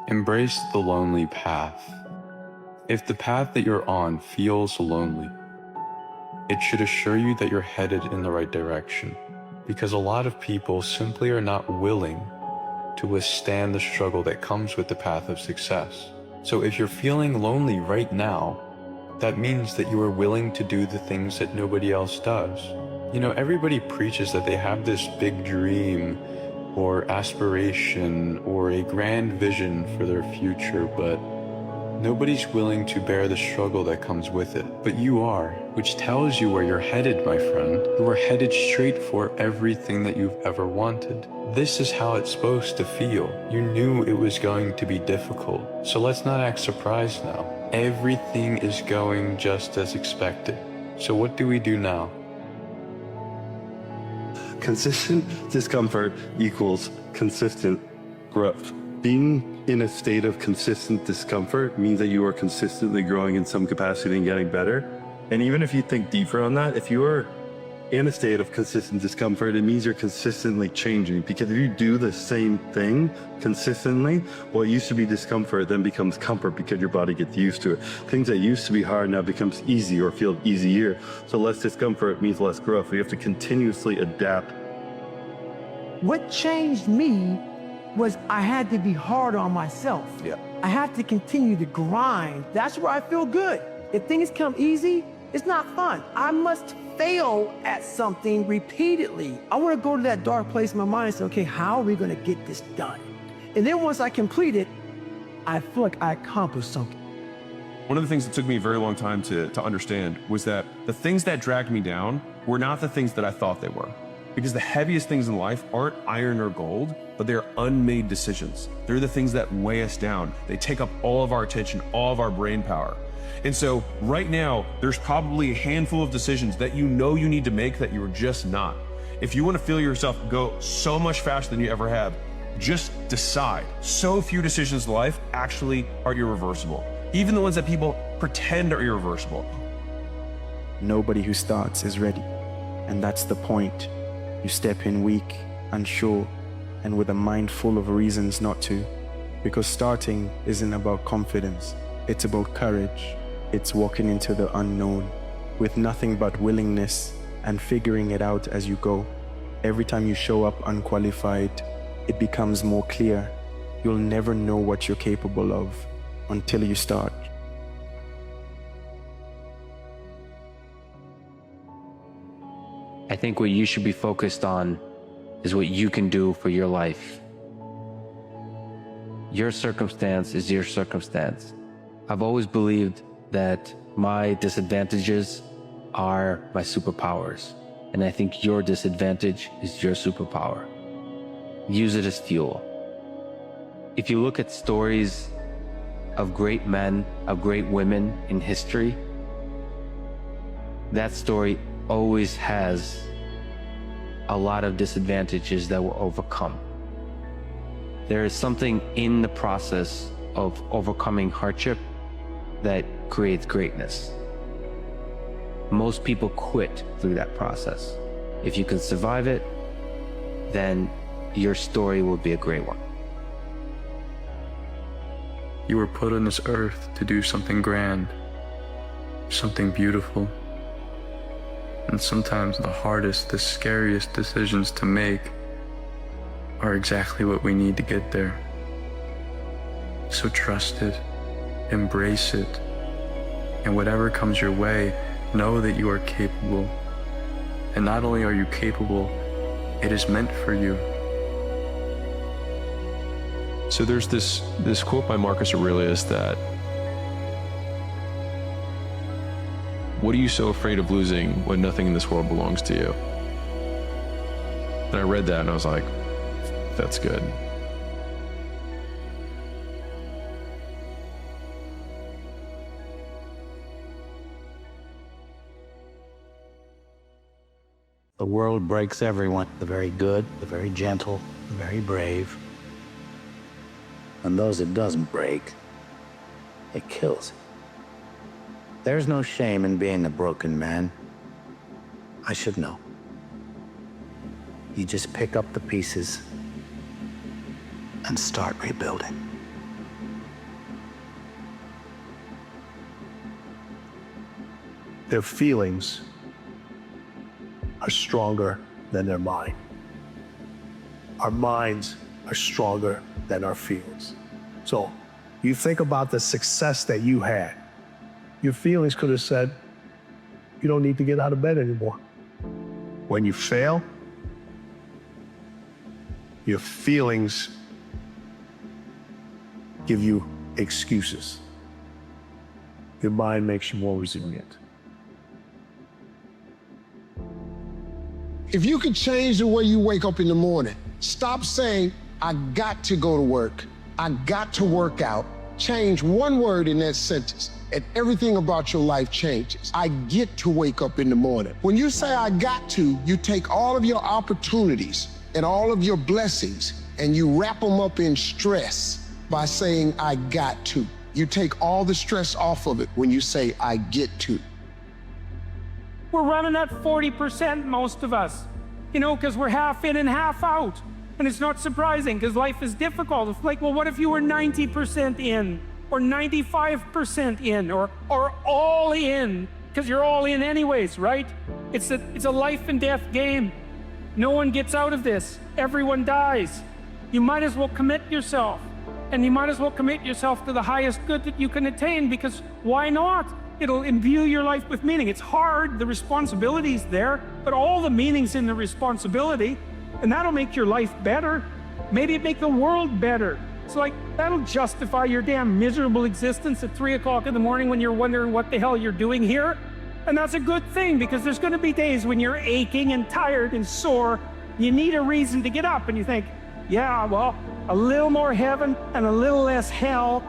Embrace the lonely path. If the path that you're on feels lonely, it should assure you that you're headed in the right direction, because a lot of people simply are not willing to withstand the struggle that comes with the path of success. So if you're feeling lonely right now, that means that you are willing to do the things that nobody else does. You know, everybody preaches that they have this big dream or aspiration or a grand vision for their future, but nobody's willing to bear the struggle that comes with it. But you are, which tells you where you're headed, my friend. You are headed straight for everything that you've ever wanted. This is how it's supposed to feel. You knew it was going to be difficult, so let's not act surprised now. Everything is going just as expected. So what do we do now? Consistent discomfort equals consistent growth. Being in a state of consistent discomfort means that you are consistently growing in some capacity and getting better. And even if you think deeper on that, if you are in a state of consistent discomfort, it means you're consistently changing. Because if you do the same thing consistently, what used to be discomfort then becomes comfort because your body gets used to it. Things that used to be hard now becomes easy or feel easier. So less discomfort means less growth. We have to continuously adapt. What changed me was I had to be harder on myself. I had to continue to grind. That's where I feel good. If things come easy, it's not fun. I must fail at something repeatedly. I want to go to that dark place in my mind and say, okay, how are we going to get this done? And then once I complete it, I feel like I accomplished something. One of the things that took me a very long time to understand was that the things that dragged me down were not the things that I thought they were. Because the heaviest things in life aren't iron or gold, but they're unmade decisions. They're the things that weigh us down. They take up all of our attention, all of our brain power. And so right now, there's probably a handful of decisions that you know you need to make that you're just not. If you want to feel yourself go so much faster than you ever have, just decide. So few decisions in life actually are irreversible. Even the ones that people pretend are irreversible. Nobody who starts is ready. And that's the point. You step in weak, unsure, and with a mind full of reasons not to. Because starting isn't about confidence. It's about courage. It's walking into the unknown with nothing but willingness and figuring it out as you go. Every time you show up unqualified, it becomes more clear. You'll never know what you're capable of until you start. I think what you should be focused on is what you can do for your life. Your circumstance is your circumstance. I've always believed that my disadvantages are my superpowers. And I think your disadvantage is your superpower. Use it as fuel. If you look at stories of great men, of great women in history, that story always has a lot of disadvantages that were overcome. There is something in the process of overcoming hardship that creates greatness. Most people quit through that process. If you can survive it, then your story will be a great one. You were put on this earth to do something grand, something beautiful. And sometimes the hardest, the scariest decisions to make are exactly what we need to get there. So trust it, embrace it, and whatever comes your way, know that you are capable. And not only are you capable, it is meant for you. So there's this quote by Marcus Aurelius that, "What are you so afraid of losing when nothing in this world belongs to you?" And I read that and I was like, that's good. The world breaks everyone, the very good, the very gentle, the very brave. And those it doesn't break, it kills. There's no shame in being a broken man. I should know. You just pick up the pieces and start rebuilding. their feelings are stronger than their mind. Our minds are stronger than our feelings. So you think about the success that you had. Your feelings could have said, you don't need to get out of bed anymore. When you fail, your feelings give you excuses. Your mind makes you more resilient. If you could change the way you wake up in the morning, stop saying, I got to go to work, I got to work out. Change one word in that sentence, and everything about your life changes. I get to wake up in the morning. When you say I got to, you take all of your opportunities and all of your blessings and you wrap them up in stress by saying I got to. You take all the stress off of it when you say I get to. We're running at 40%, most of us, because we're half in and half out. And it's not surprising because life is difficult. It's like, well, what if you were 90% in or 95% in or all in? Because you're all in anyways, right? It's a life and death game. No one gets out of this. Everyone dies. You might as well commit yourself. And you might as well commit yourself to the highest good that you can attain, because why not? It'll imbue your life with meaning. It's hard, the responsibility's there, but all the meaning's in the responsibility, and that'll make your life better. Maybe it'll make the world better. It's like, that'll justify your damn miserable existence at 3 o'clock in the morning when you're wondering what the hell you're doing here. And that's a good thing, because there's gonna be days when you're aching and tired and sore. You need a reason to get up, and you think, yeah, well, a little more heaven and a little less hell.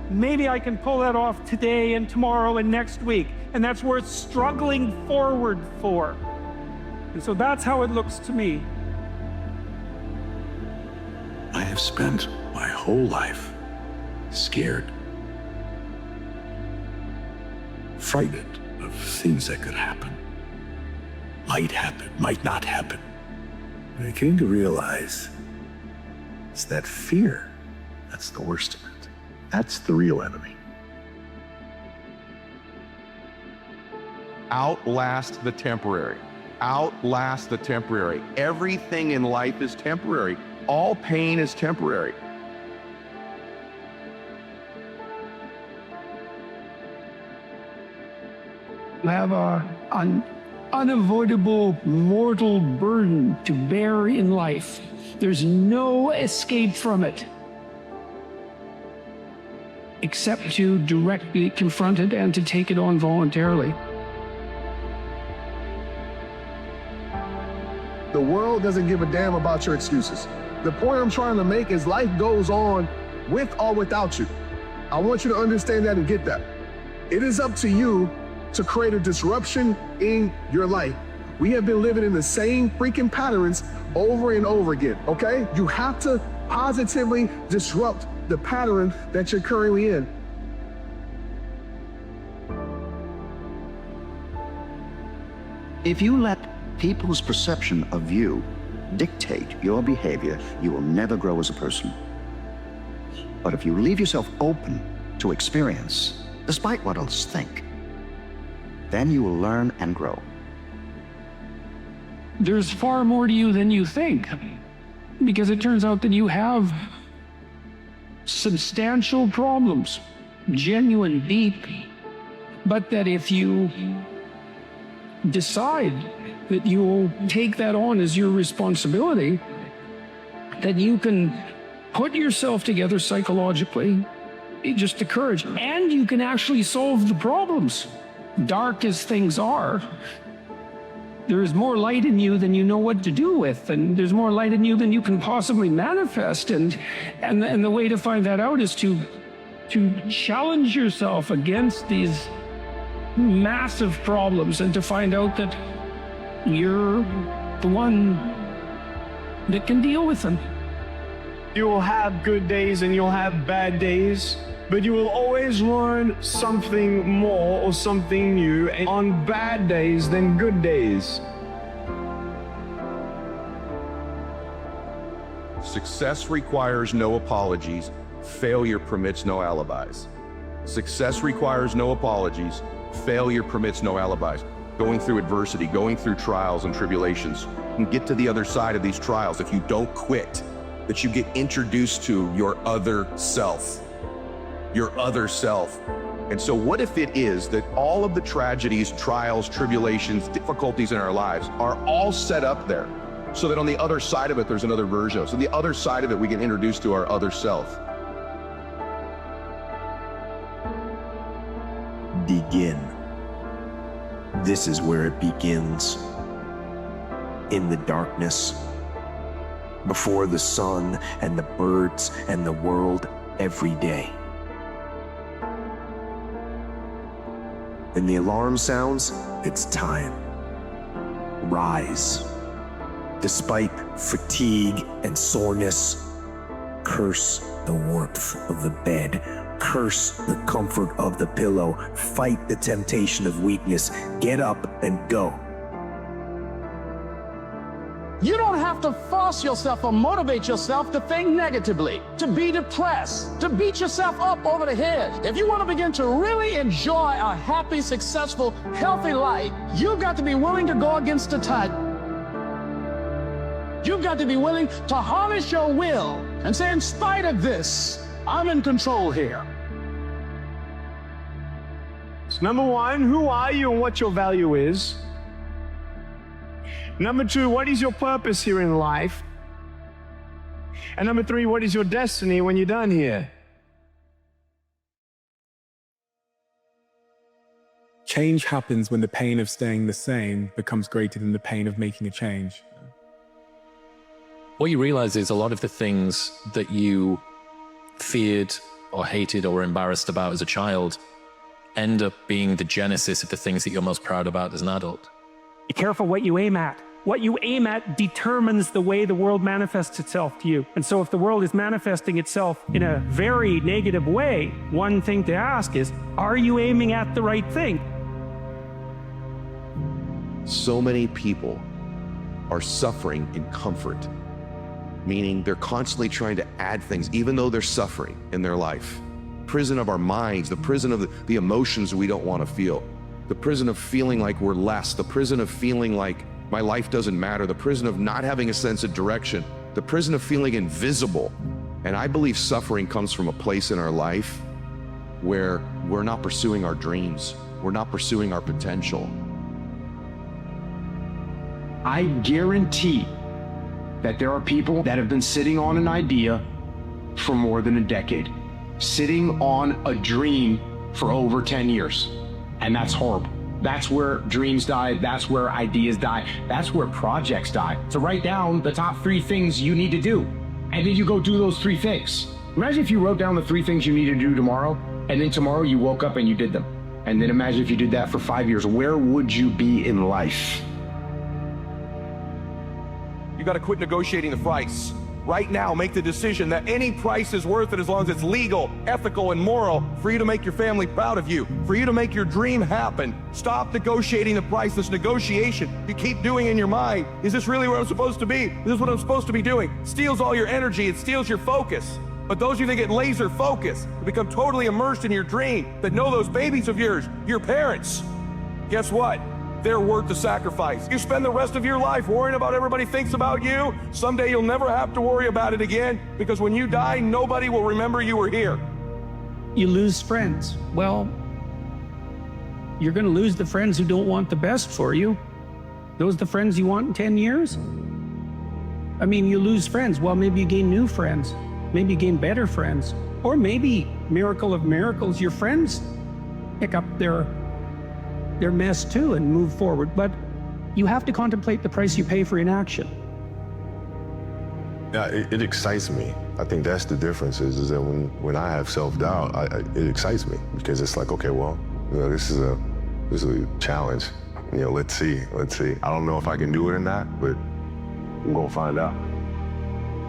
Maybe I can pull that off today and tomorrow and next week. And that's worth struggling forward for. And so that's how it looks to me. I have spent my whole life scared, frightened of things that could happen. Might happen, might not happen. What I came to realize is that fear, that's the worst of it. That's the real enemy. Outlast the temporary. Outlast the temporary. Everything in life is temporary. All pain is temporary. You have an unavoidable mortal burden to bear in life. There's no escape from it, except to directly confront it and to take it on voluntarily. The world doesn't give a damn about your excuses. The point I'm trying to make is life goes on with or without you. I want you to understand that and get that. It is up to you to create a disruption in your life. We have been living in the same freaking patterns over and over again, okay? You have to positively disrupt the pattern that you're currently in. If you let people's perception of you dictate your behavior, you will never grow as a person. But if you leave yourself open to experience, despite what others think, then you will learn and grow. There's far more to you than you think, because it turns out that you have substantial problems, genuine, deep, but that if you decide that you'll take that on as your responsibility, that you can put yourself together psychologically, just the courage, and you can actually solve the problems. Dark as things are, there is more light in you than you know what to do with, and there's more light in you than you can possibly manifest. And the way to find that out is to challenge yourself against these massive problems and to find out that you're the one that can deal with them. You will have good days and you'll have bad days, but you will always learn something more or something new on bad days than good days. Success requires no apologies. Failure permits no alibis. Success requires no apologies. Failure permits no alibis. Going through adversity, going through trials and tribulations, and get to the other side of these trials, if you don't quit, that you get introduced to your other self. Your other self. And so what if it is that all of the tragedies, trials, tribulations, difficulties in our lives are all set up there, so that on the other side of it, there's another version. So the other side of it, we get introduced to our other self. Begin. This is where it begins. In the darkness, before the sun and the birds and the world every day. When the alarm sounds, it's time. Rise. Despite fatigue and soreness, curse the warmth of the bed. Curse the comfort of the pillow. Fight the temptation of weakness. Get up and go. You don't have to force yourself or motivate yourself to think negatively, to be depressed, to beat yourself up over the head. If you want to begin to really enjoy a happy, successful, healthy life, you've got to be willing to go against the tide. You've got to be willing to harness your will and say, in spite of this, I'm in control here. So number one, who are you and what your value is? Number two, what is your purpose here in life? And number three, what is your destiny when you're done here? Change happens when the pain of staying the same becomes greater than the pain of making a change. What you realize is a lot of the things that you feared or hated or embarrassed about as a child end up being the genesis of the things that you're most proud about as an adult. Be careful what you aim at. What you aim at determines the way the world manifests itself to you. And so if the world is manifesting itself in a very negative way, one thing to ask is, are you aiming at the right thing? So many people are suffering in comfort, meaning they're constantly trying to add things, even though they're suffering in their life. Prison of our minds, the prison of the emotions we don't want to feel, the prison of feeling like we're less, the prison of feeling like my life doesn't matter, the prison of not having a sense of direction, the prison of feeling invisible. And I believe suffering comes from a place in our life where we're not pursuing our dreams, we're not pursuing our potential. I guarantee that there are people that have been sitting on an idea for more than a decade, sitting on a dream for over 10 years. And that's horrible. That's where dreams die. That's where ideas die. That's where projects die. So write down the top 3 things you need to do. And then you go do those 3 things. Imagine if you wrote down the 3 things you need to do tomorrow, and then tomorrow you woke up and you did them. And then imagine if you did that for 5 years. Where would you be in life? You got to quit negotiating the price. Right now, make the decision that any price is worth it as long as it's legal, ethical, and moral for you to make your family proud of you, for you to make your dream happen. Stop negotiating the price. This negotiation you keep doing in your mind. Is this really where I'm supposed to be? Is this what I'm supposed to be doing? It steals all your energy. It steals your focus. But those of you that get laser focused, that become totally immersed in your dream, that know those babies of yours, your parents, guess what? They're worth the sacrifice. You spend the rest of your life worrying about everybody thinks about you. Someday you'll never have to worry about it again, because when you die, nobody will remember you were here. You lose friends. Well, you're going to lose the friends who don't want the best for you. Those are the friends you want in 10 years? I mean, you lose friends. Well, maybe you gain new friends. Maybe you gain better friends. Or maybe, miracle of miracles, your friends pick up their mess too and move forward. But you have to contemplate the price you pay for inaction. Yeah, it excites me. I think that's the difference is that when I have self-doubt, it excites me, because it's like, okay, well, you know, this is a challenge. You know, let's see. I don't know if I can do it or not, but we're gonna find out.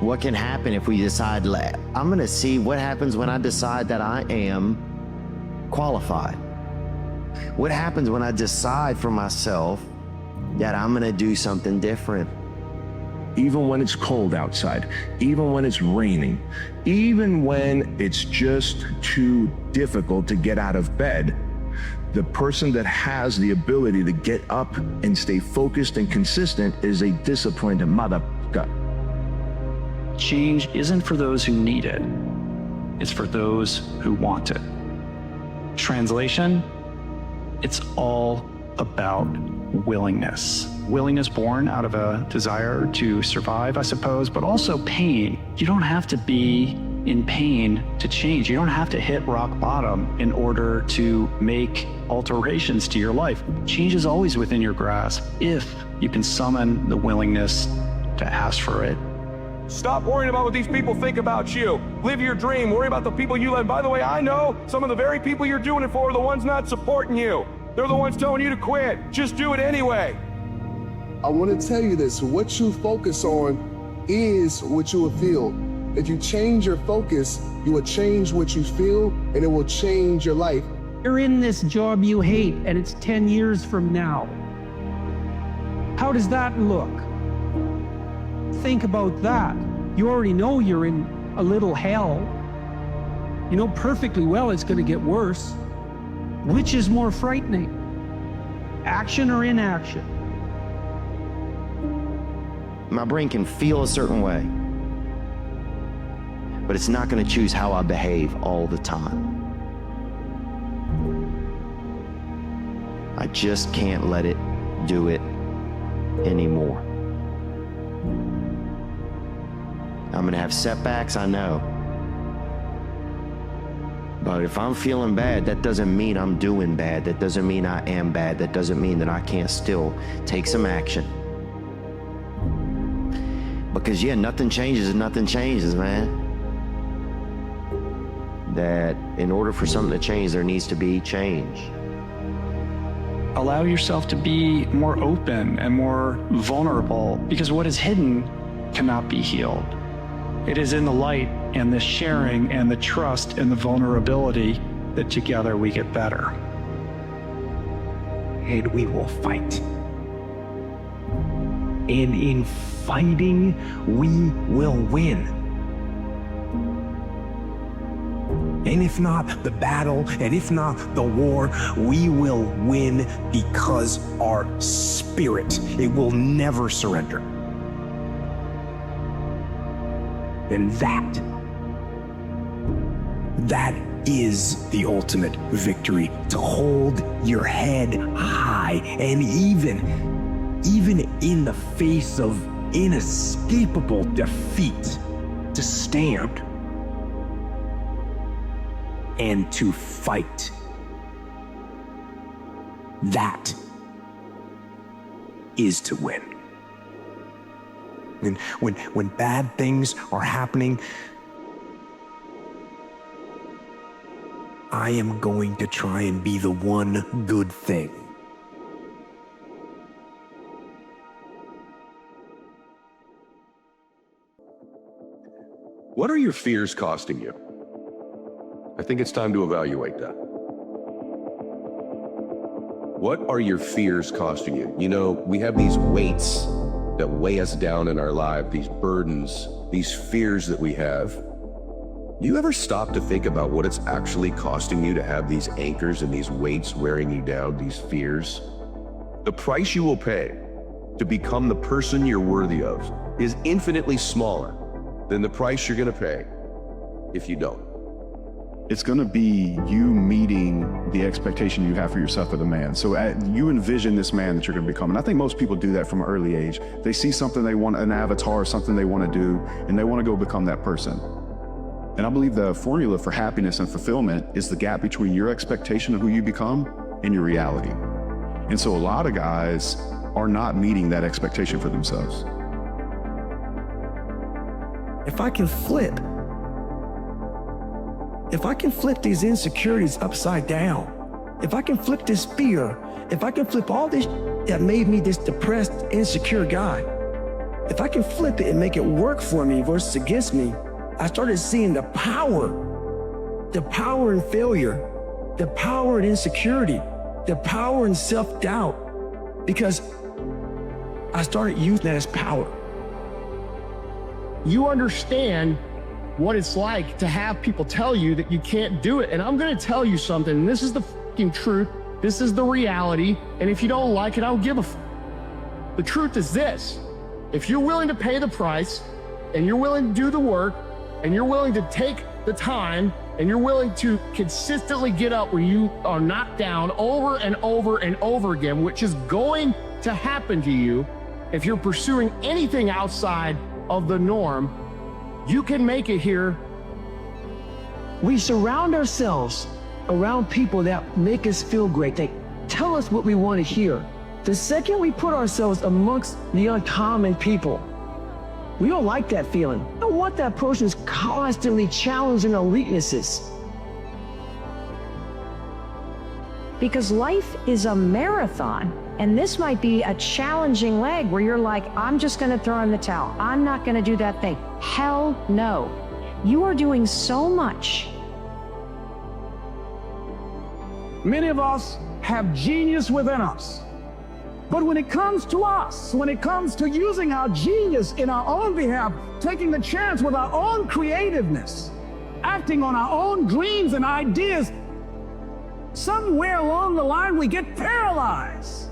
What can happen if we decide, I'm gonna see what happens when I decide that I am qualified. What happens when I decide for myself that I'm gonna do something different? Even when it's cold outside, even when it's raining, even when it's just too difficult to get out of bed, The person that has the ability to get up and stay focused and consistent is a disciplined motherfucker. Change isn't for those who need it. It's for those who want it. Translation, it's all about willingness. Willingness born out of a desire to survive, I suppose, but also pain. You don't have to be in pain to change. You don't have to hit rock bottom in order to make alterations to your life. Change is always within your grasp if you can summon the willingness to ask for it. Stop worrying about what these people think about you. Live your dream. Worry about the people you love. By the way, I know some of the very people you're doing it for are the ones not supporting you. They're the ones telling you to quit. Just do it anyway. I want to tell you this. What you focus on is what you will feel. If you change your focus, you will change what you feel, and it will change your life. You're in this job you hate, and it's 10 years from now. How does that look? Think about that. You already know you're in a little hell. You know perfectly well it's going to get worse. Which is more frightening? Action or inaction? My brain can feel a certain way, but it's not going to choose how I behave all the time. I just can't let it do it anymore. I'm going to have setbacks, I know. But if I'm feeling bad, that doesn't mean I'm doing bad. That doesn't mean I am bad. That doesn't mean that I can't still take some action. Because yeah, nothing changes, man. That in order for something to change, there needs to be change. Allow yourself to be more open and more vulnerable, because what is hidden cannot be healed. It is in the light and the sharing and the trust and the vulnerability that together we get better. And we will fight. And in fighting, we will win. And if not the battle, and if not the war, we will win because our spirit, it will never surrender. And that is the ultimate victory, to hold your head high, and even in the face of inescapable defeat, to stand and to fight. That is to win. And when bad things are happening, I am going to try and be the one good thing. What are your fears costing you? I think it's time to evaluate that. What are your fears costing you? You know, we have these weights that weigh us down in our life, these burdens, these fears that we have. Do you ever stop to think about what it's actually costing you to have these anchors and these weights wearing you down, these fears? The price you will pay to become the person you're worthy of is infinitely smaller than the price you're going to pay if you don't. It's going to be you meeting the expectation you have for yourself as a man. So you envision this man that you're going to become. And I think most people do that from an early age. They see something they want, an avatar, something they want to do, and they want to go become that person. And I believe the formula for happiness and fulfillment is the gap between your expectation of who you become and your reality. And so a lot of guys are not meeting that expectation for themselves. If I can flip these insecurities upside down, if I can flip this fear, if I can flip all this that made me this depressed, insecure guy, if I can flip it and make it work for me versus against me, I started seeing the power in failure, the power in insecurity, the power in self-doubt, because I started using that as power. You understand what it's like to have people tell you that you can't do it. And I'm gonna tell you something, and this is the fucking truth. This is the reality, and if you don't like it, I don't give a f. The truth is this: if you're willing to pay the price, and you're willing to do the work, and you're willing to take the time, and you're willing to consistently get up when you are knocked down over and over and over again, which is going to happen to you if you're pursuing anything outside of the norm, you can make it here. We surround ourselves around people that make us feel great. They tell us what we want to hear. The second we put ourselves amongst the uncommon people, we don't like that feeling. I don't want that person who's constantly challenging our weaknesses. Because life is a marathon, and this might be a challenging leg where you're like, I'm just gonna throw in the towel. I'm not gonna do that thing. Hell no. You are doing so much. Many of us have genius within us. But when it comes to us, when it comes to using our genius in our own behalf, taking the chance with our own creativeness, acting on our own dreams and ideas, somewhere along the line we get paralyzed.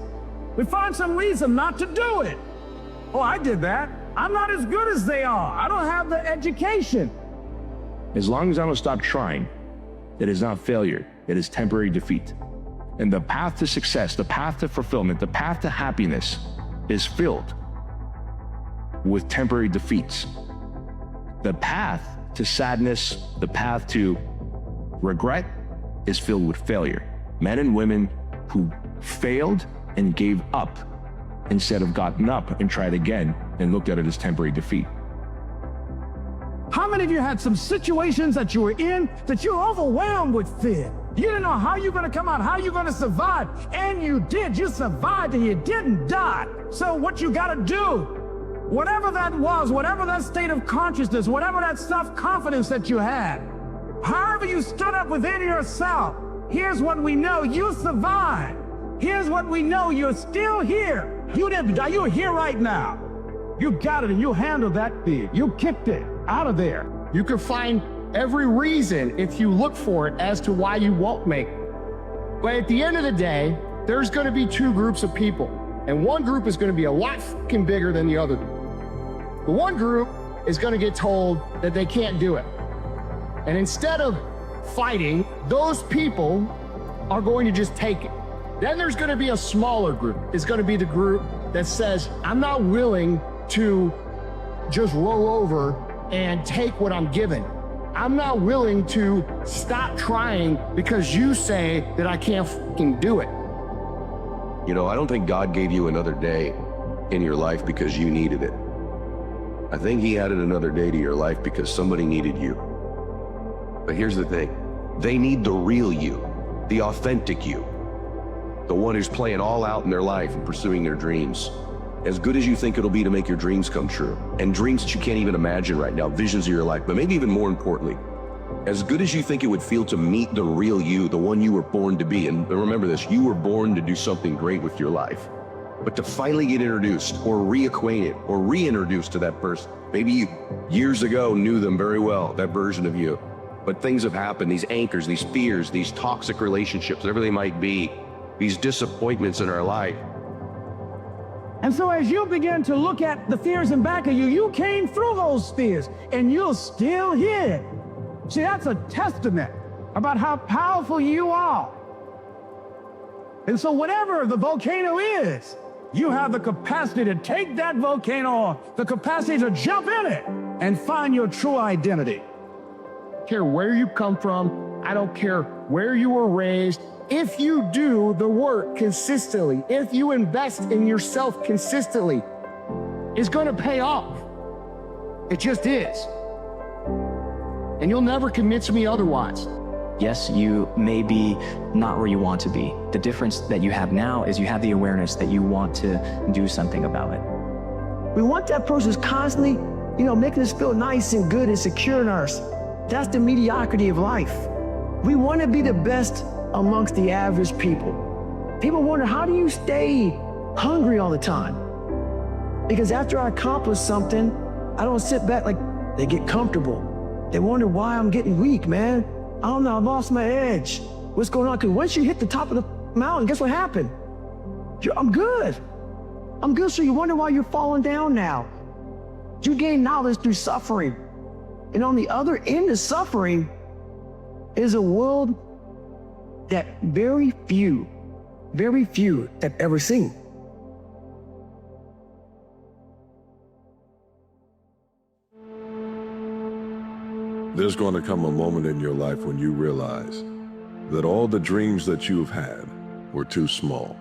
We find some reason not to do it. Oh, I did that. I'm not as good as they are. I don't have the education. As long as I don't stop trying, it is not failure, it is temporary defeat. And the path to success, the path to fulfillment, the path to happiness is filled with temporary defeats. The path to sadness, the path to regret is filled with failure. Men and women who failed and gave up instead of gotten up and tried again and looked at it as temporary defeat. How many of you had some situations that you were in that you're overwhelmed with fear? You didn't know how you're gonna come out, how you're gonna survive, and you did. You survived and you didn't die. So what you gotta do, whatever that was, whatever that state of consciousness, whatever that self-confidence that you had, however you stood up within yourself, here's what we know: you survived. Here's what we know: you're still here. You didn't die, you're here right now. You got it and you handled that fear. You kicked it out of there. You can find every reason, if you look for it, as to why you won't make it. But at the end of the day, there's gonna be two groups of people. And one group is gonna be a lot fucking bigger than the other. The one group is gonna get told that they can't do it. And instead of fighting, those people are going to just take it. Then there's gonna be a smaller group. It's gonna be the group that says, I'm not willing to just roll over and take what I'm given. I'm not willing to stop trying because you say that I can't fucking do it. You know, I don't think God gave you another day in your life because you needed it. I think he added another day to your life because somebody needed you. But here's the thing. They need the real you, the authentic you, the one who's playing all out in their life and pursuing their dreams. As good as you think it'll be to make your dreams come true, and dreams that you can't even imagine right now, visions of your life, but maybe even more importantly, as good as you think it would feel to meet the real you, the one you were born to be, and remember this, you were born to do something great with your life, but to finally get introduced or reacquainted or reintroduced to that person. Maybe you years ago knew them very well, that version of you, but things have happened, these anchors, these fears, these toxic relationships, whatever they might be, these disappointments in our life. And so as you begin to look at the fears in back of you, you came through those fears and you're still here. See, that's a testament about how powerful you are. And so whatever the volcano is, you have the capacity to take that volcano on, the capacity to jump in it and find your true identity. I don't care where you come from, I don't care where you were raised. If you do the work consistently, if you invest in yourself consistently, it's gonna pay off. It just is. And you'll never convince me otherwise. Yes, you may be not where you want to be. The difference that you have now is you have the awareness that you want to do something about it. We want that person who's constantly, making us feel nice and good and secure in ours. That's the mediocrity of life. We want to be the best amongst the average people. People wonder, how do you stay hungry all the time? Because after I accomplish something, I don't sit back like they get comfortable. They wonder why I'm getting weak, man. I don't know, I've lost my edge. What's going on? Because once you hit the top of the mountain, guess what happened? I'm good. I'm good, so you wonder why you're falling down now. You gain knowledge through suffering. And on the other end of suffering is a world that very few have ever seen. There's going to come a moment in your life when you realize that all the dreams that you've had were too small.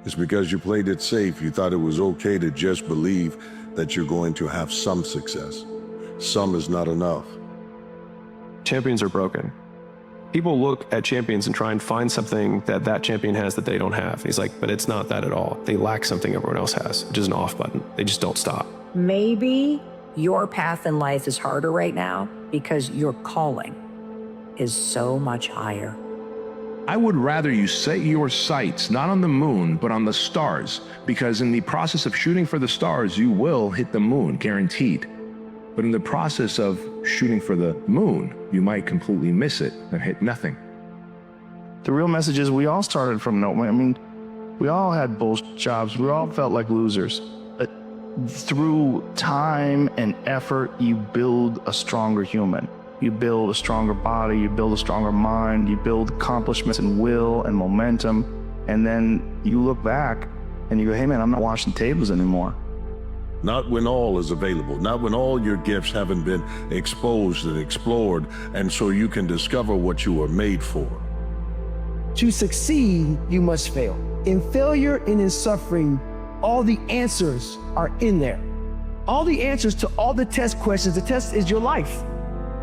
It's because you played it safe. You thought it was okay to just believe that you're going to have some success. Some is not enough. Champions are broken. People look at champions and try and find something that that champion has that they don't have. He's like, but it's not that at all. They lack something everyone else has, which is an off button. They just don't stop. Maybe your path in life is harder right now because your calling is so much higher. I would rather you set your sights not on the moon, but on the stars, because in the process of shooting for the stars, you will hit the moon, guaranteed. But in the process of shooting for the moon, you might completely miss it and hit nothing. The real message is we all started from nowhere. I mean, we all had bullshit jobs. We all felt like losers. But through time and effort, you build a stronger human. You build a stronger body, you build a stronger mind, you build accomplishments and will and momentum. And then you look back and you go, hey man, I'm not washing tables anymore. Not when all is available, not when all your gifts haven't been exposed and explored, and so you can discover what you were made for. To succeed, you must fail. In failure and in suffering, all the answers are in there. All the answers to all the test questions. The test is your life.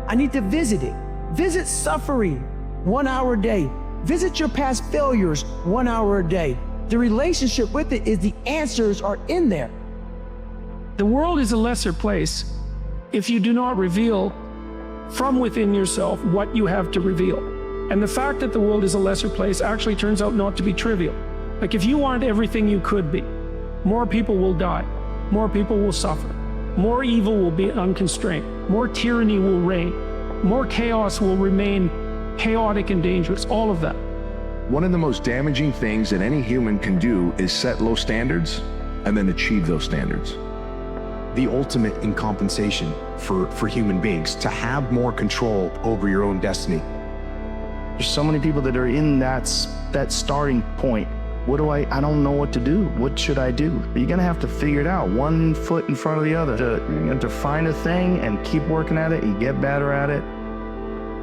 I need to visit it. Visit suffering 1 hour a day. Visit your past failures 1 hour a day. The relationship with it is the answers are in there. The world is a lesser place if you do not reveal from within yourself what you have to reveal. And the fact that the world is a lesser place actually turns out not to be trivial. Like if you aren't everything you could be, more people will die, more people will suffer, more evil will be unconstrained, more tyranny will reign, more chaos will remain chaotic and dangerous, all of that. One of the most damaging things that any human can do is set low standards and then achieve those standards. The ultimate in compensation for human beings, to have more control over your own destiny. There's so many people that are in that starting point. I don't know what to do. What should I do? You're gonna have to figure it out, 1 foot in front of the other. To find a thing and keep working at it and get better at it.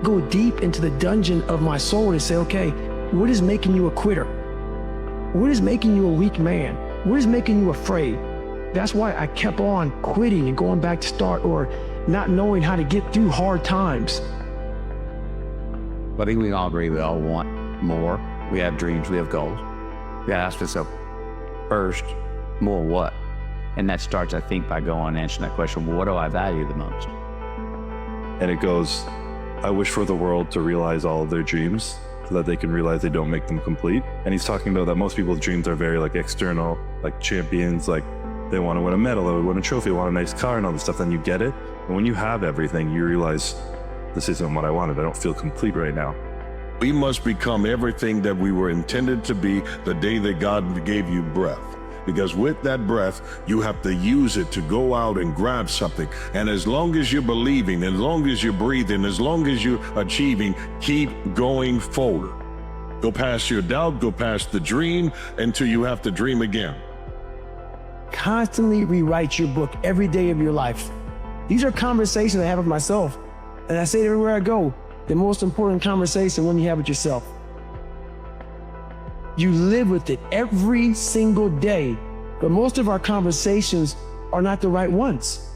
Go deep into the dungeon of my soul and say, okay, what is making you a quitter? What is making you a weak man? What is making you afraid? That's why I kept on quitting and going back to start, or not knowing how to get through hard times. But I think we all agree we all want more. We have dreams, we have goals. We gotta ask ourselves, first, more what? And that starts, I think, by going and answering that question, well, what do I value the most? And it goes, I wish for the world to realize all of their dreams so that they can realize they don't make them complete. And he's talking about that most people's dreams are very like external, like champions, like they want to win a medal or win a trophy, want a nice car and all this stuff, then you get it. And when you have everything, you realize this isn't what I wanted. I don't feel complete right now. We must become everything that we were intended to be the day that God gave you breath. Because with that breath, you have to use it to go out and grab something. And as long as you're believing, as long as you're breathing, as long as you're achieving, keep going forward. Go past your doubt, go past the dream until you have to dream again. Constantly rewrite your book every day of your life. These are conversations I have with myself. And I say it everywhere I go, the most important conversation when you have with yourself. You live with it every single day, but most of our conversations are not the right ones.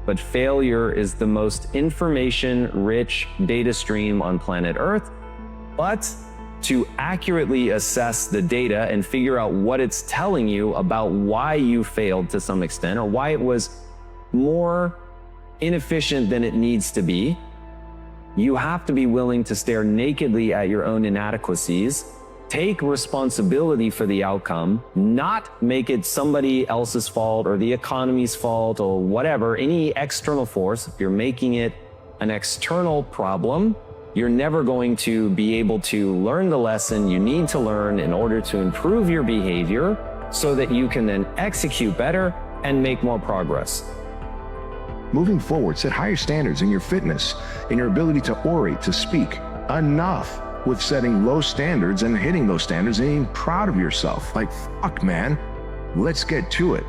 But failure is the most information-rich data stream on planet Earth. But to accurately assess the data and figure out what it's telling you about why you failed to some extent, or why it was more inefficient than it needs to be, you have to be willing to stare nakedly at your own inadequacies, take responsibility for the outcome, not make it somebody else's fault or the economy's fault or whatever, any external force. If you're making it an external problem, you're never going to be able to learn the lesson you need to learn in order to improve your behavior so that you can then execute better and make more progress. Moving forward, set higher standards in your fitness, in your ability to orate, to speak. Enough with setting low standards and hitting those standards and being proud of yourself. Like, fuck, man, let's get to it.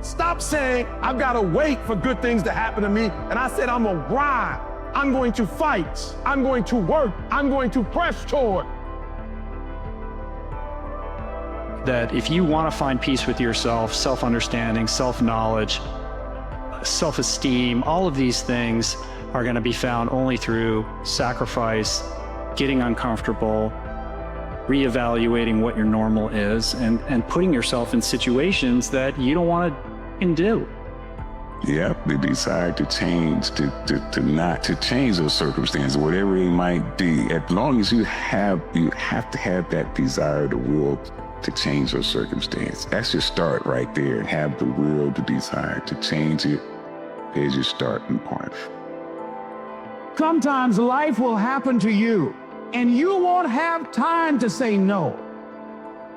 Stop saying, I've got to wait for good things to happen to me. And I said, I'm going to grind. I'm going to fight. I'm going to work. I'm going to press toward. That if you want to find peace with yourself, self-understanding, self-knowledge, self-esteem, all of these things are going to be found only through sacrifice, getting uncomfortable, reevaluating what your normal is, and putting yourself in situations that you don't want to do. Yep, the desire to change, to change those circumstances, whatever it might be. As long as you have to have that desire, the will to change those circumstances. That's your start right there. Have the will, the desire to change it is your starting point. Sometimes life will happen to you, and you won't have time to say no.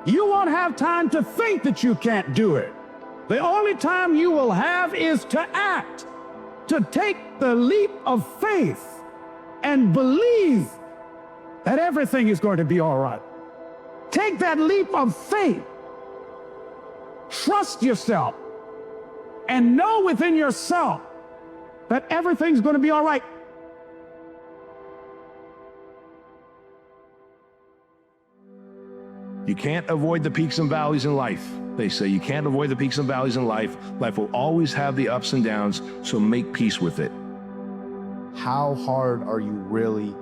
You won't have time to think that you can't do it. The only time you will have is to act, to take the leap of faith and believe that everything is going to be all right. Take that leap of faith. Trust yourself and know within yourself that everything's going to be all right. You can't avoid the peaks and valleys in life. They say you can't avoid the peaks and valleys in life. Life will always have the ups and downs, so make peace with it. How hard are you really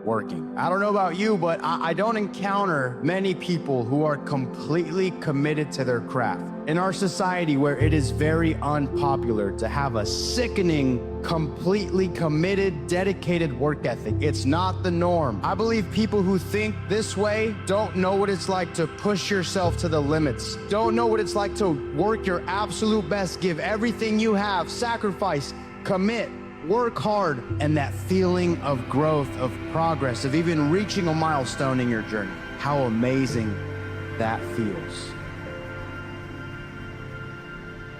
working? I don't know about you, but I don't encounter many people who are completely committed to their craft. In our society where it is very unpopular to have a sickening, completely committed, dedicated work ethic, it's not the norm. I believe people who think this way don't know what it's like to push yourself to the limits, don't know what it's like to work your absolute best, give everything you have, sacrifice, commit, work hard, and that feeling of growth, of progress, of even reaching a milestone in your journey. How amazing that feels.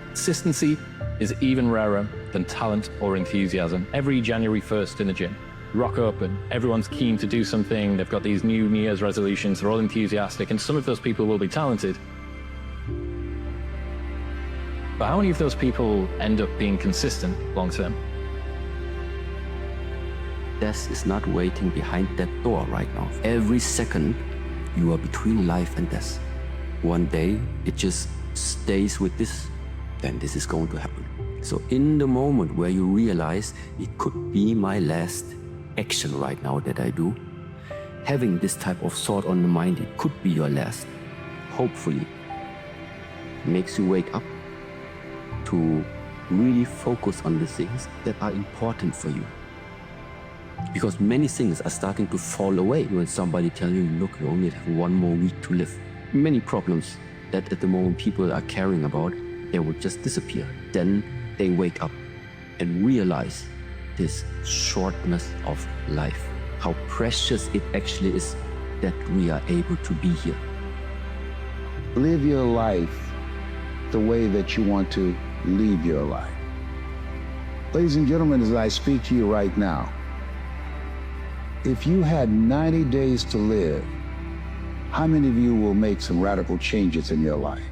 Consistency is even rarer than talent or enthusiasm. Every January 1st in the gym, rock up and everyone's keen to do something. They've got these New Year's resolutions. They're all enthusiastic, and some of those people will be talented. But how many of those people end up being consistent long term? Death is not waiting behind that door right now. Every second, you are between life and death. One day, it just stays with this, then this is going to happen. So in the moment where you realize it could be my last action right now that I do, having this type of thought on the mind, it could be your last, hopefully makes you wake up to really focus on the things that are important for you. Because many things are starting to fall away when somebody tells you, look, you only have 1 more week to live. Many problems that at the moment people are caring about, they will just disappear. Then they wake up and realize this shortness of life, how precious it actually is that we are able to be here. Live your life the way that you want to leave your life. Ladies and gentlemen, as I speak to you right now, if you had 90 days to live, how many of you will make some radical changes in your life?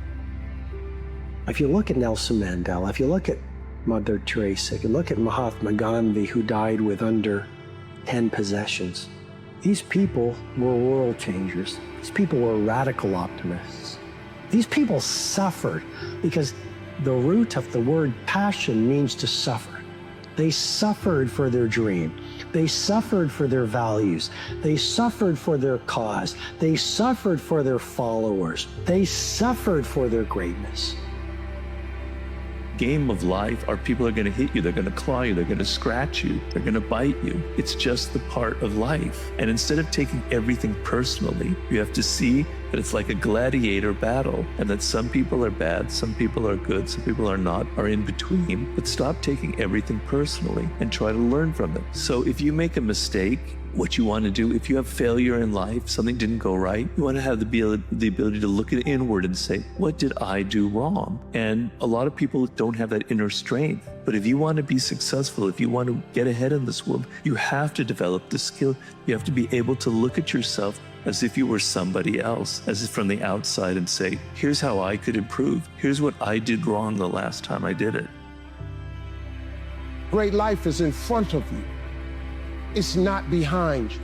If you look at Nelson Mandela, if you look at Mother Teresa, if you look at Mahatma Gandhi, who died with under 10 possessions, these people were world changers. These people were radical optimists. These people suffered because the root of the word passion means to suffer. They suffered for their dream. They suffered for their values. They suffered for their cause. They suffered for their followers. They suffered for their greatness. Game of life, our people are going to hit you, they're going to claw you, they're going to scratch you, they're going to bite you. It's just the part of life. And instead of taking everything personally, you have to see that it's like a gladiator battle, and that some people are bad, some people are good, some people are not, are in between. But stop taking everything personally and try to learn from it. So if you make a mistake, what you want to do, if you have failure in life, something didn't go right, you want to have the ability to look inward and say, what did I do wrong? And a lot of people don't have that inner strength. But if you want to be successful, if you want to get ahead in this world, you have to develop the skill. You have to be able to look at yourself as if you were somebody else, as if from the outside, and say, here's how I could improve. Here's what I did wrong the last time I did it. Great life is in front of you. It's not behind you.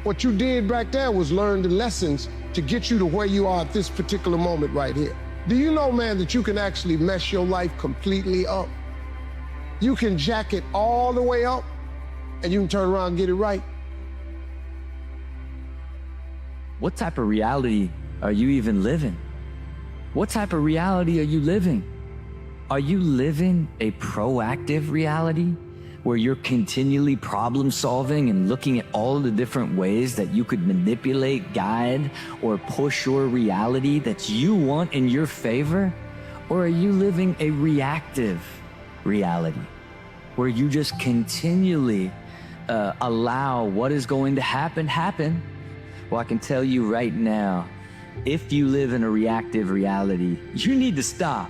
What you did back there was learn the lessons to get you to where you are at this particular moment right here. Do you know, man, that you can actually mess your life completely up? You can jack it all the way up, and you can turn around and get it right. What type of reality are you even living? What type of reality are you living? Are you living a proactive reality where you're continually problem solving and looking at all the different ways that you could manipulate, guide, or push your reality that you want in your favor? Or are you living a reactive reality where you just continually allow what is going to happen? Well, I can tell you right now, if you live in a reactive reality, you need to stop.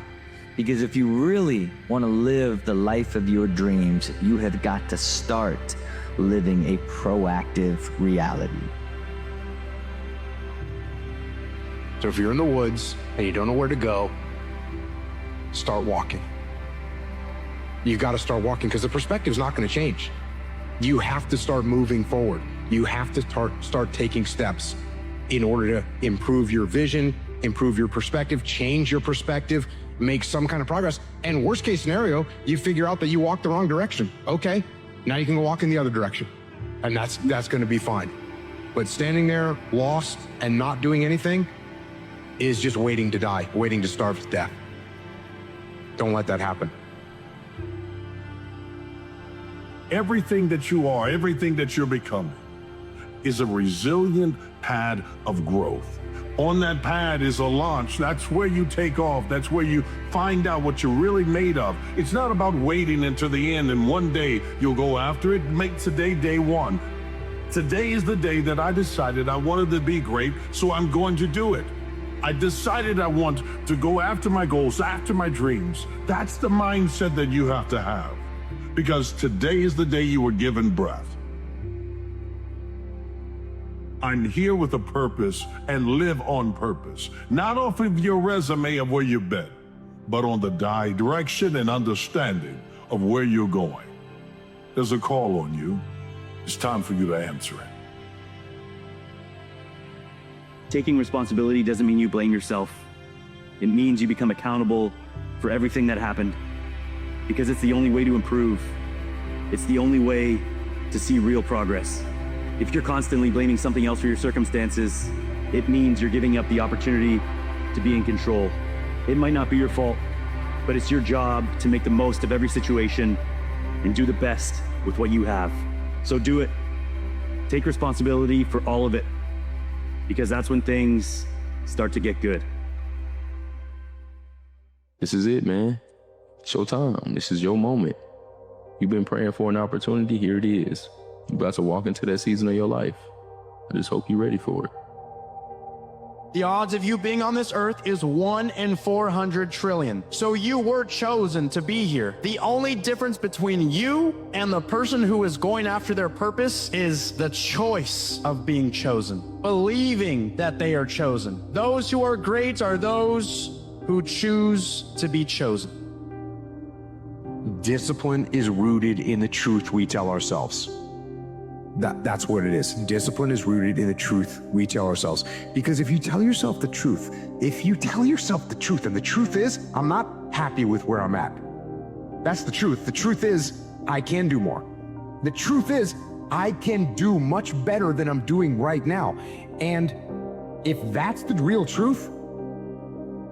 Because if you really want to live the life of your dreams, you have got to start living a proactive reality. So if you're in the woods and you don't know where to go, start walking. You got to start walking because the perspective's not going to change. You have to start moving forward. You have to start taking steps in order to improve your vision, improve your perspective, change your perspective, make some kind of progress. And worst case scenario, you figure out that you walked the wrong direction. Okay, now you can go walk in the other direction. And that's going to be fine. But standing there lost and not doing anything is just waiting to die, waiting to starve to death. Don't let that happen. Everything that you are, everything that you're becoming is a resilient pad of growth. On that pad is a launch. That's where you take off. That's where you find out what you're really made of. It's not about waiting until the end and one day you'll go after it. Make today day one. Today is the day that I decided I wanted to be great, so I'm going to do it. I decided I want to go after my goals, after my dreams. That's the mindset that you have to have. Because today is the day you were given breath. I'm here with a purpose and live on purpose. Not off of your resume of where you've been, but on the direction and understanding of where you're going. There's a call on you. It's time for you to answer it. Taking responsibility doesn't mean you blame yourself. It means you become accountable for everything that happened. Because it's the only way to improve. It's the only way to see real progress. If you're constantly blaming something else for your circumstances, it means you're giving up the opportunity to be in control. It might not be your fault, but it's your job to make the most of every situation and do the best with what you have. So do it. Take responsibility for all of it, because that's when things start to get good. This is it, man. It's your time. This is your moment. You've been praying for an opportunity. Here it is. You're about to walk into that season of your life. I just hope you're ready for it. The odds of you being on this earth is 1 in 400 trillion. So you were chosen to be here. The only difference between you and the person who is going after their purpose is the choice of being chosen. Believing that they are chosen. Those who are great are those who choose to be chosen. Discipline is rooted in the truth we tell ourselves. That's what it is. Discipline is rooted in the truth we tell ourselves. Because if you tell yourself the truth, and the truth is, I'm not happy with where I'm at. That's the truth. The truth is, I can do more. The truth is, I can do much better than I'm doing right now. And if that's the real truth,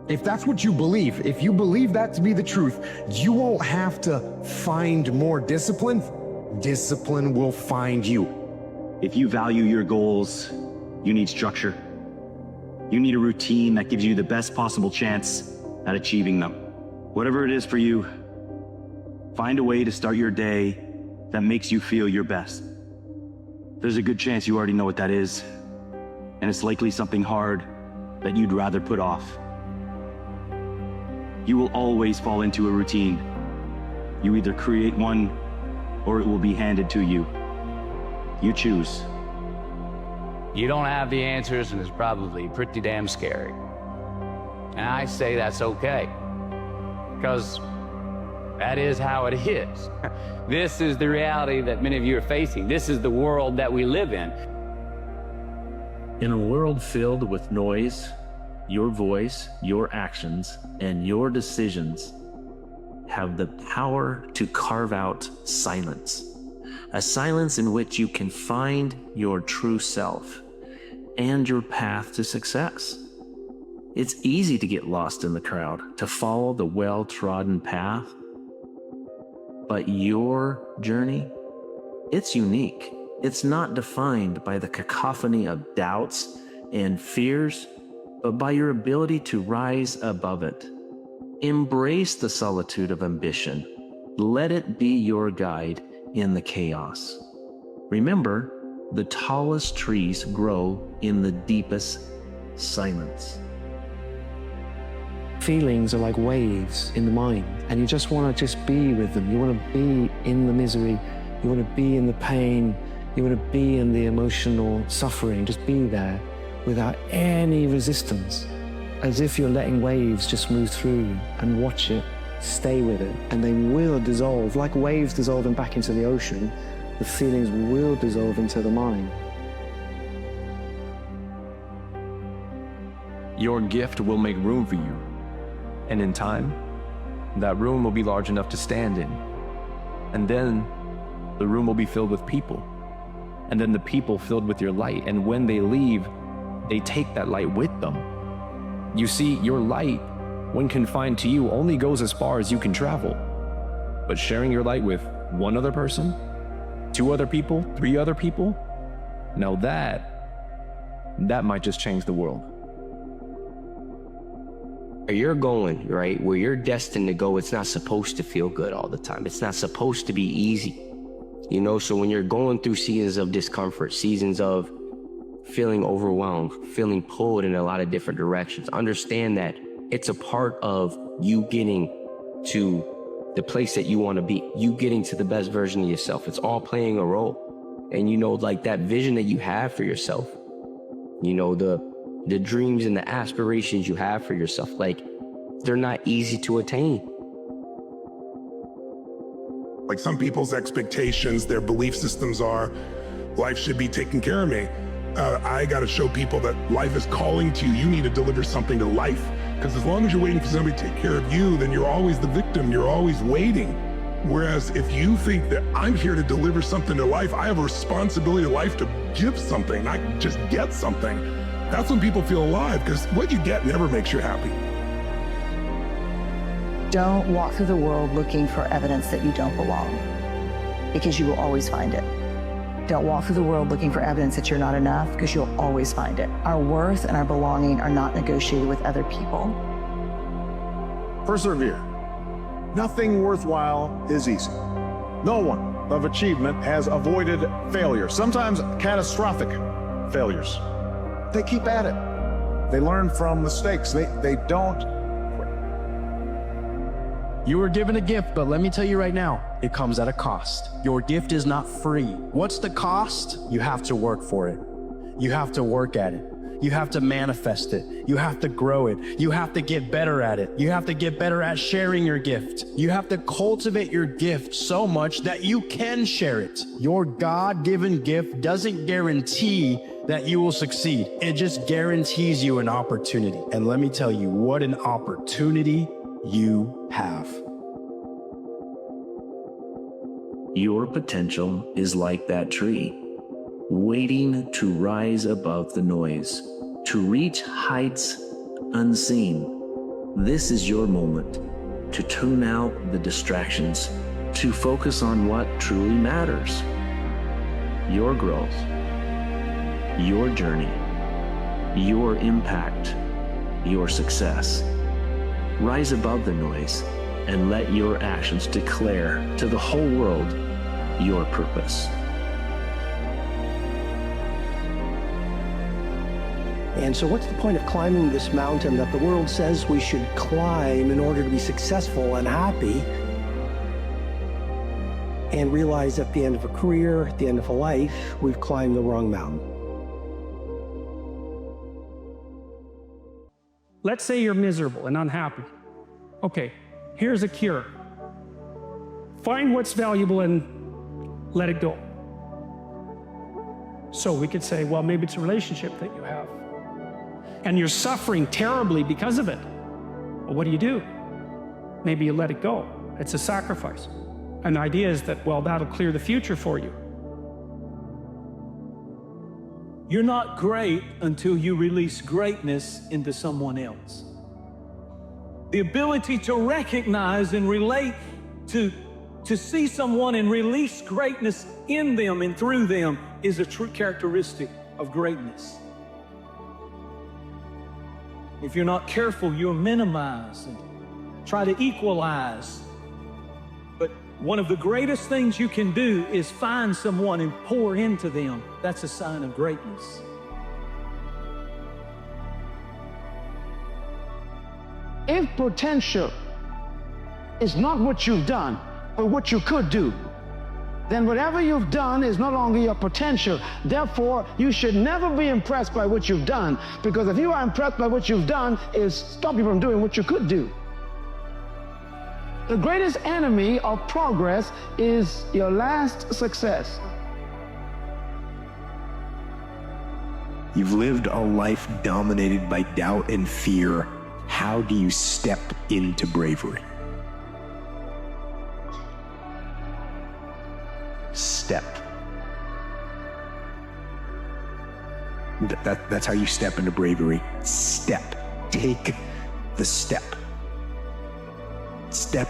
if that's what you believe, if you believe that to be the truth, you won't have to find more discipline. Discipline will find you. If you value your goals, You need structure. You need a routine that gives you the best possible chance at achieving them. Whatever it is for you, find a way to start your day that makes you feel your best. There's a good chance you already know what that is, and it's likely something hard that you'd rather put off. You will always fall into a routine. You either create one or it will be handed to you. You choose. You don't have the answers, and it's probably pretty damn scary. And I say that's okay, because that is how it is. This is the reality that many of you are facing. This is the world that we live in. In a world filled with noise, your voice, your actions, and your decisions have the power to carve out silence. A silence in which you can find your true self and your path to success. It's easy to get lost in the crowd, to follow the well-trodden path. But your journey, it's unique. It's not defined by the cacophony of doubts and fears, but by your ability to rise above it. Embrace the solitude of ambition. Let it be your guide in the chaos. Remember, the tallest trees grow in the deepest silence. Feelings are like waves in the mind, and you just want to just be with them. You want to be in the misery. You want to be in the pain. You want to be in the emotional suffering. Just be there without any resistance, as if you're letting waves just move through you, and watch it, stay with it, and they will dissolve. Like waves dissolving back into the ocean, the feelings will dissolve into the mind. Your gift will make room for you. And in time, that room will be large enough to stand in. And then the room will be filled with people. And then the people filled with your light. And when they leave, they take that light with them. You see, your light, when confined to you, only goes as far as you can travel. But sharing your light with one other person, 2 other people, 3 other people, now that might just change the world. Where you're going, right, where you're destined to go, it's not supposed to feel good all the time. It's not supposed to be easy. You know, so when you're going through seasons of discomfort, seasons of feeling overwhelmed, feeling pulled in a lot of different directions, understand that it's a part of you getting to the place that you want to be, you getting to the best version of yourself. It's all playing a role. And you know, like that vision that you have for yourself, you know, the dreams and the aspirations you have for yourself, like, they're not easy to attain. Like some people's expectations, their belief systems are, life should be taking care of me. I got to show people that life is calling to you. You need to deliver something to life. Because as long as you're waiting for somebody to take care of you, then you're always the victim. You're always waiting. Whereas if you think that I'm here to deliver something to life, I have a responsibility to life to give something, not just get something. That's when people feel alive, because what you get never makes you happy. Don't walk through the world looking for evidence that you don't belong, because you will always find it. Don't walk through the world looking for evidence that you're not enough, because you'll always find it. Our worth and our belonging are not negotiated with other people. Persevere. Nothing worthwhile is easy. No one of achievement has avoided failure, sometimes catastrophic failures. They keep at it. They learn from mistakes. They don't quit. You were given a gift, but let me tell you right now, it comes at a cost. Your gift is not free. What's the cost? You have to work for it. You have to work at it. You have to manifest it. You have to grow it. You have to get better at it. You have to get better at sharing your gift. You have to cultivate your gift so much that you can share it. Your God-given gift doesn't guarantee that you will succeed. It just guarantees you an opportunity. And let me tell you what an opportunity you have. Your potential is like that tree, waiting to rise above the noise, to reach heights unseen. This is your moment to tune out the distractions, to focus on what truly matters. Your growth, your journey, your impact, your success. Rise above the noise and let your actions declare to the whole world your purpose. And so what's the point of climbing this mountain that the world says we should climb in order to be successful and happy, and realize at the end of a career, at the end of a life, we've climbed the wrong mountain? Let's say you're miserable and unhappy. Okay, here's a cure. Find what's valuable and let it go. So we could say, well, maybe it's a relationship that you have, and you're suffering terribly because of it. Well, what do? Maybe you let it go. It's a sacrifice. And the idea is that, well, that'll clear the future for you. You're not great until you release greatness into someone else. The ability to recognize and relate, to see someone and release greatness in them and through them is a true characteristic of greatness. If you're not careful, you'll minimize and try to equalize. But one of the greatest things you can do is find someone and pour into them. That's a sign of greatness. If potential is not what you've done, but what you could do, then whatever you've done is no longer your potential. Therefore, you should never be impressed by what you've done, because if you are impressed by what you've done, it'll stop you from doing what you could do. The greatest enemy of progress is your last success. You've lived a life dominated by doubt and fear. How do you step into bravery? Step. That's how you step into bravery. Step. Take the step. Step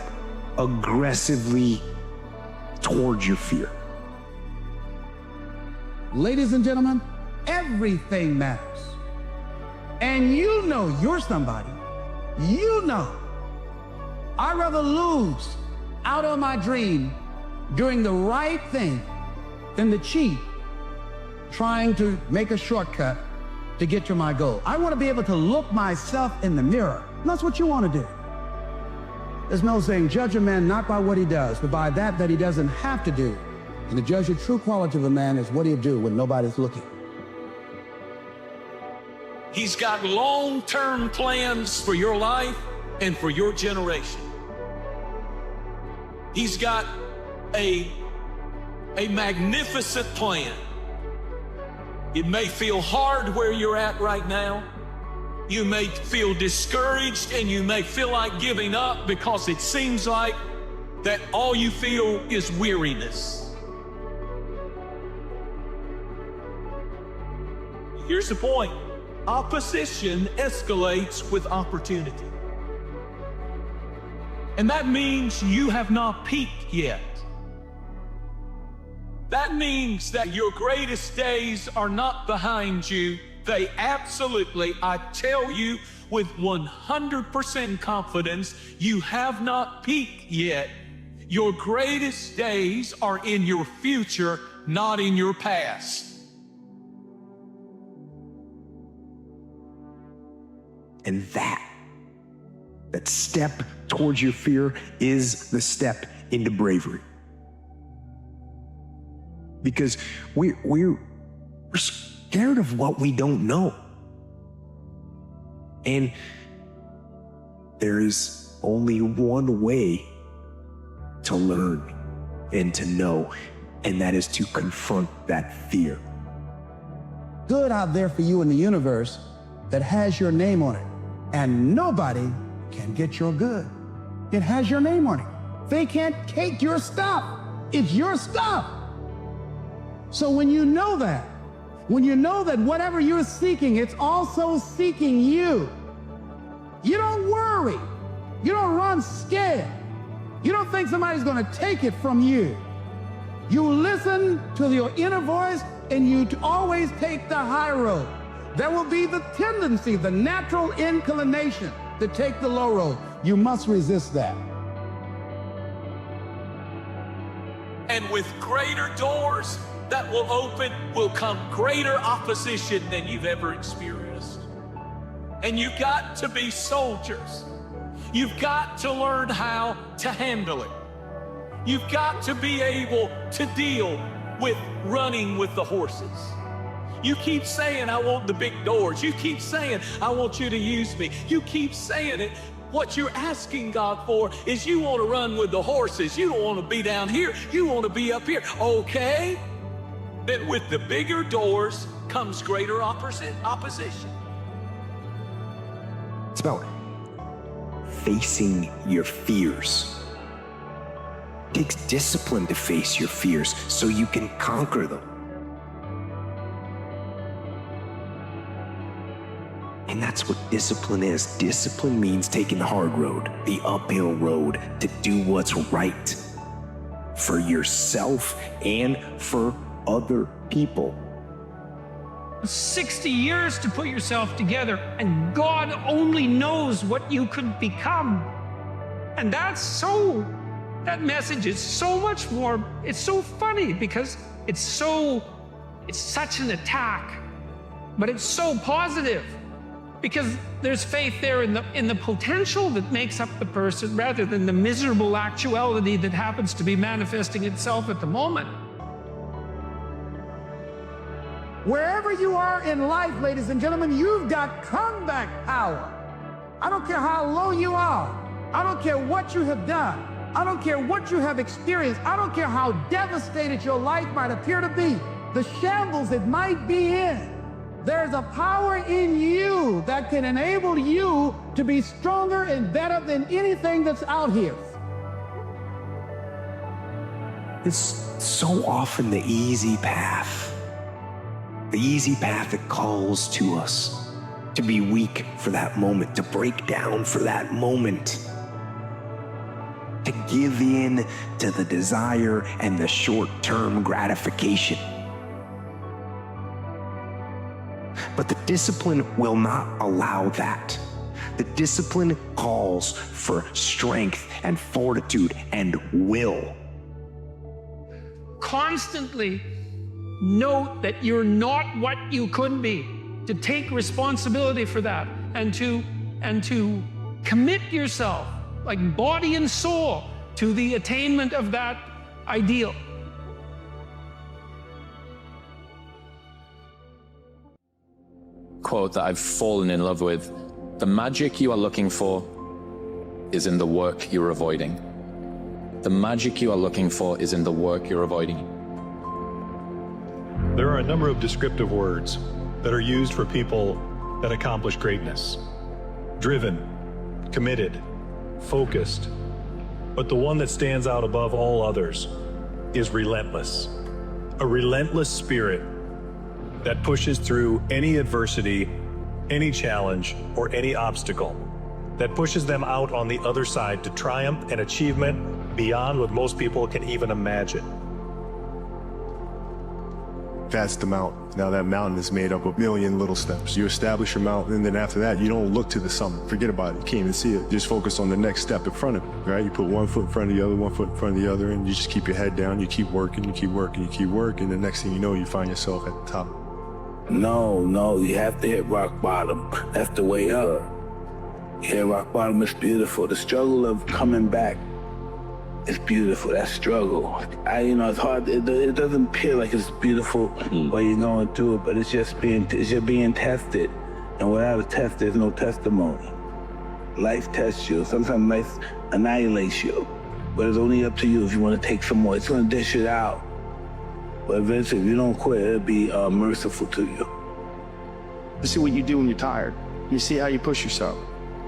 aggressively towards your fear. Ladies and gentlemen, everything matters. And you know you're somebody. You know. I'd rather lose out on my dream doing the right thing than to cheat trying to make a shortcut to get to my goal. I want to be able to look myself in the mirror. And that's what you want to do. There's no saying, judge a man not by what he does, but by that he doesn't have to do. And to judge the true quality of a man is what he'll do when nobody's looking. He's got long-term plans for your life and for your generation. He's got a magnificent plan. It may feel hard where you're at right now. You may feel discouraged and you may feel like giving up because it seems like that all you feel is weariness. Here's the point. Opposition escalates with opportunity. And that means you have not peaked yet. That means that your greatest days are not behind you. They absolutely, I tell you with 100% confidence, you have not peaked yet. Your greatest days are in your future, not in your past. And that step towards your fear is the step into bravery. Because we're scared of what we don't know. And there is only one way to learn and to know, and that is to confront that fear. Good out there for you in the universe that has your name on it, and nobody can get your good. It has your name on it. They can't take your stuff. It's your stuff. So when you know that whatever you're seeking, it's also seeking you, you don't worry. You don't run scared. You don't think somebody's going to take it from you. You listen to your inner voice and you always take the high road. there will be the tendency, the natural inclination to take the low road. You must resist that. And with greater doors that will open will come greater opposition than you've ever experienced. And you've got to be soldiers. You've got to learn how to handle it. You've got to be able to deal with running with the horses. You keep saying, I want the big doors. You keep saying, I want you to use me. You keep saying it. What you're asking God for is you want to run with the horses. You don't want to be down here. You want to be up here. Okay? Then with the bigger doors comes greater opposition. It's about facing your fears. It takes discipline to face your fears so you can conquer them. And that's what discipline is. Discipline means taking the hard road, the uphill road, to do what's right for yourself and for other people. 60 years to put yourself together, and God only knows what you could become. And that message is so much more, it's so funny because it's such an attack, but it's so positive. Because there's faith there in the potential that makes up the person rather than the miserable actuality that happens to be manifesting itself at the moment. Wherever you are in life, ladies and gentlemen, you've got comeback power. I don't care how low you are. I don't care what you have done. I don't care what you have experienced. I don't care how devastated your life might appear to be, the shambles it might be in. There's a power in you that can enable you to be stronger and better than anything that's out here. It's so often the easy path. The easy path that calls to us to be weak for that moment, to break down for that moment, to give in to the desire and the short-term gratification. But the discipline will not allow that. The discipline calls for strength and fortitude and will. Constantly note that you're not what you could be, to take responsibility for that, and to commit yourself, like body and soul, to the attainment of that ideal. Quote that I've fallen in love with: the magic you are looking for is in the work you're avoiding. The magic you are looking for is in the work you're avoiding. There are a number of descriptive words that are used for people that accomplish greatness: driven, committed, focused. But the one that stands out above all others is relentless. A relentless spirit that pushes through any adversity, any challenge, or any obstacle, that pushes them out on the other side to triumph and achievement beyond what most people can even imagine. That's the mountain. Now that mountain is made up of a million little steps. You establish your mountain, and then after that, you don't look to the summit. Forget about it. You can't even see it. Just focus on the next step in front of you, right? You put one foot in front of the other, one foot in front of the other, and you just keep your head down. You keep working, you keep working, you keep working. The next thing you know, you find yourself at the top. No, you have to hit rock bottom. That's the way up. Yeah, rock bottom is beautiful. The struggle of coming back is beautiful. That struggle. It's hard. It doesn't appear like it's beautiful while you're going through it, but it's just being tested. And without a test, there's no testimony. Life tests you. Sometimes life annihilates you. But it's only up to you if you want to take some more. It's going to dish it out. But eventually, if you don't quit, it'll be merciful to you. You see what you do when you're tired. You see how you push yourself.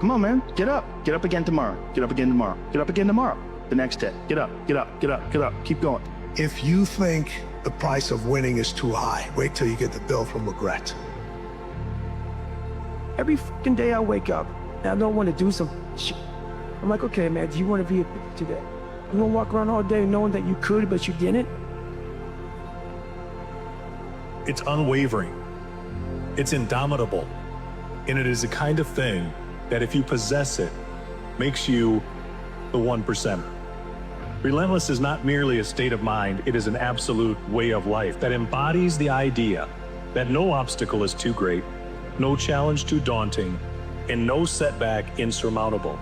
Come on, man. Get up. Get up again tomorrow. Get up again tomorrow. Get up again tomorrow. The next day. Get up, get up, get up, get up. Keep going. If you think the price of winning is too high, wait till you get the bill from regret. Every fucking day I wake up and I don't want to do some shit. I'm like, okay, man, do you want to be a bitch today? You want to walk around all day knowing that you could, but you didn't? It's unwavering. It's indomitable, and it is the kind of thing that if you possess it, makes you the 1%er. Relentless is not merely a state of mind, it is an absolute way of life that embodies the idea that no obstacle is too great, no challenge too daunting, and no setback insurmountable.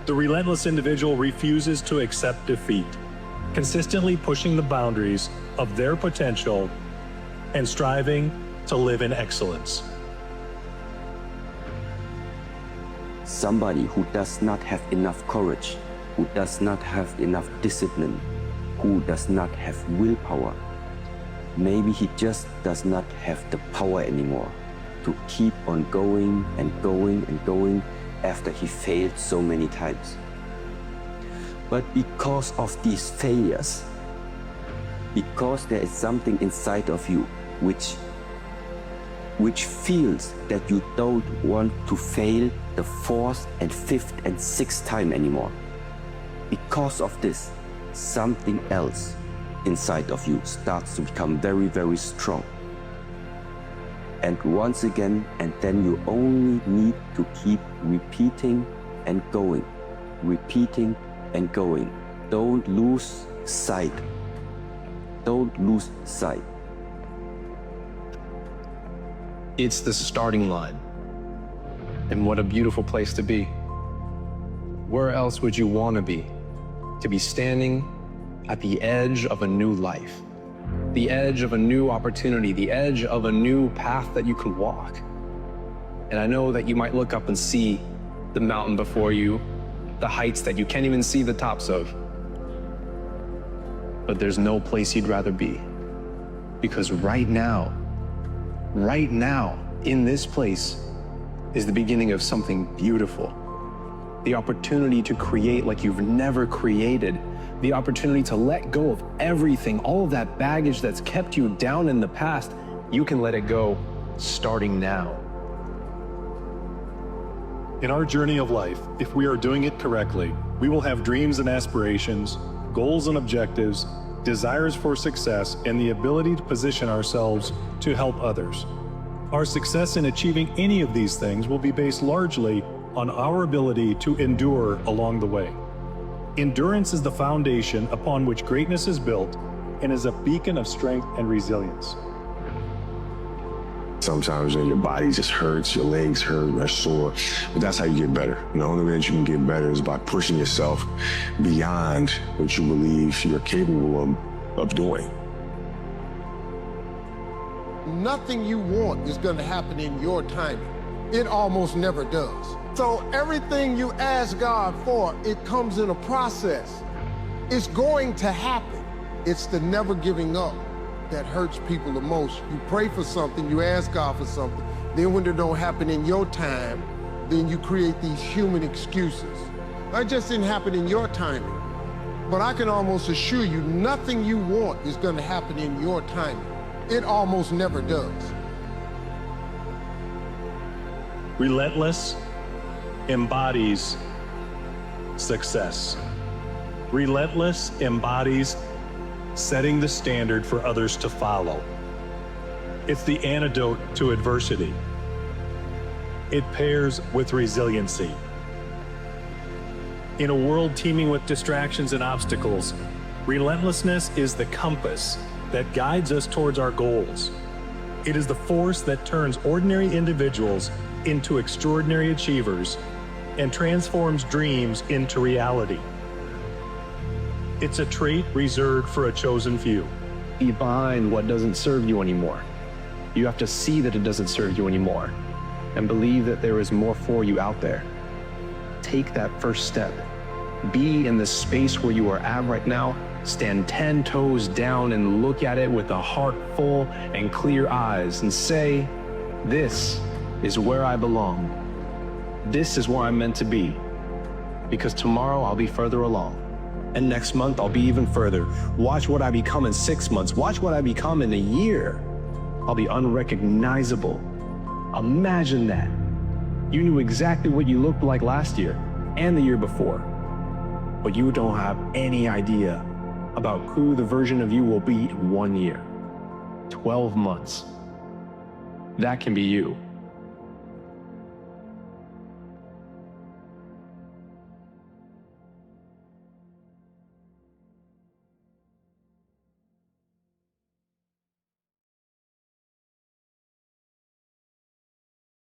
The relentless individual refuses to accept defeat, consistently pushing the boundaries of their potential and striving to live in excellence. Somebody who does not have enough courage, who does not have enough discipline, who does not have willpower. Maybe he just does not have the power anymore to keep on going and going and going after he failed so many times. But because of these failures, because there is something inside of you which feels that you don't want to fail the 4th and 5th and 6th time anymore. Because of this, something else inside of you starts to become very, very strong. And once again, and then you only need to keep repeating and going, repeating and going. Don't lose sight. Don't lose sight. It's the starting line. And what a beautiful place to be. Where else would you want to be? To be standing at the edge of a new life, the edge of a new opportunity, the edge of a new path that you can walk. And I know that you might look up and see the mountain before you, the heights that you can't even see the tops of. But there's no place you'd rather be. Because right now, in this place, is the beginning of something beautiful. The opportunity to create like you've never created. The opportunity to let go of everything, all of that baggage that's kept you down in the past. You can let it go starting now. In our journey of life, if we are doing it correctly, we will have dreams and aspirations, goals and objectives, desires for success, and the ability to position ourselves to help others. Our success in achieving any of these things will be based largely on our ability to endure along the way. Endurance is the foundation upon which greatness is built and is a beacon of strength and resilience. Sometimes your body just hurts, your legs hurt, you're sore, but that's how you get better. And the only way that you can get better is by pushing yourself beyond what you believe you're capable of doing. Nothing you want is going to happen in your timing. It almost never does. So everything you ask God for, it comes in a process. It's going to happen. It's the never giving up that hurts people the most. You pray for something, you ask God for something, then when it don't happen in your time, then you create these human excuses. It just didn't happen in your timing. But I can almost assure you, nothing you want is going to happen in your timing. It almost never does. Relentless embodies success. Relentless embodies setting the standard for others to follow. It's the antidote to adversity. It pairs with resiliency. In a world teeming with distractions and obstacles, relentlessness is the compass that guides us towards our goals. It is the force that turns ordinary individuals into extraordinary achievers and transforms dreams into reality. It's a trait reserved for a chosen few. Be behind what doesn't serve you anymore. You have to see that it doesn't serve you anymore and believe that there is more for you out there. Take that first step. Be in the space where you are at right now. Stand 10 toes down and look at it with a heart full and clear eyes and say, this is where I belong. This is where I'm meant to be. Because tomorrow I'll be further along. And next month I'll be even further. Watch what I become in 6 months. Watch what I become in a year. I'll be unrecognizable. Imagine that. You knew exactly what you looked like last year and the year before. But you don't have any idea about who the version of you will be in 1 year, 12 months. that can be you.